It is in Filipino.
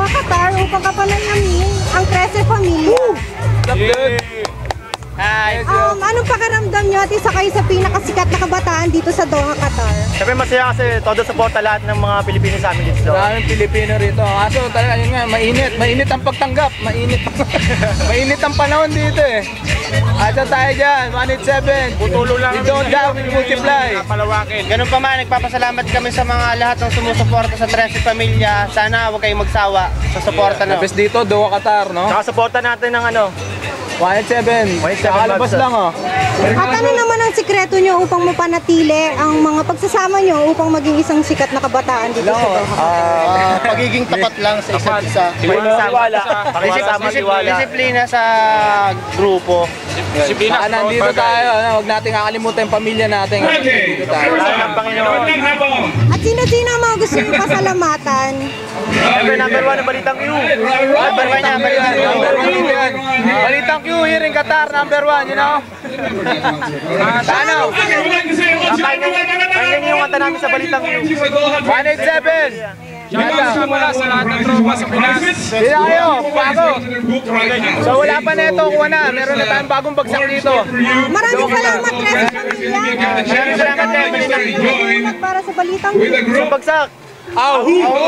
Doha, Qatar upang kapanayamin ang 13 Pamilya. Hi! Anong pakiramdam nyo at isa kayo sa pinakasikat na kabataan dito sa Doha, Qatar? Siyempre masaya kasi todo suporta lahat ng mga Pilipino sa amin dito. Maraming Pilipino rito. Kaso talaga yun nga, mainit. Mainit ang pagtanggap. Mainit. Mainit ang panahon dito eh. Asa tayo dyan, 187. Putulo lang. We don't doubt, we multiply. Palawakin. Ganun pa man, nagpapasalamat kami sa mga lahat ng sumusuporta sa 13 Pamilya. Sana huwag kayong magsawa sa suporta na. Tapos dito, Doha, Qatar, no? Saka suporta natin ng 187. Kakalabas lang, oh. At ano naman ang sikreto nyo upang mapanatili ang mga pagsasama nyo upang maging isang sikat na kabataan dito sa Doha? Pagiging tapat lang sa isa't isa. Tiwala. Pakisama tiwala. Disiplina sa grupo. Saka nandito tayo, huwag natin kakalimutan yung pamilya natin. Nandito tayo. Wala ng Panginoon. At sino-sino ang mga gusto nyo pasalamatan? Siyempre number 1 ang Balitang Q. Number 1 niya, Number 1 yan. Balitang Q here in Qatar, number 1, you know? Ano? Pakinggan niyo yung kanta namin sa Balitang Q. 187. Mula sa lahat ng tropa sa Pinas. Sila kayo, bago. So wala pa na ito, kuha na. Meron na tayong bagong bagsak dito. Maraming salamat, 13 Pamilya. Maraming salamat din. Salamat para sa Balitang Q. Bagsak. Ow!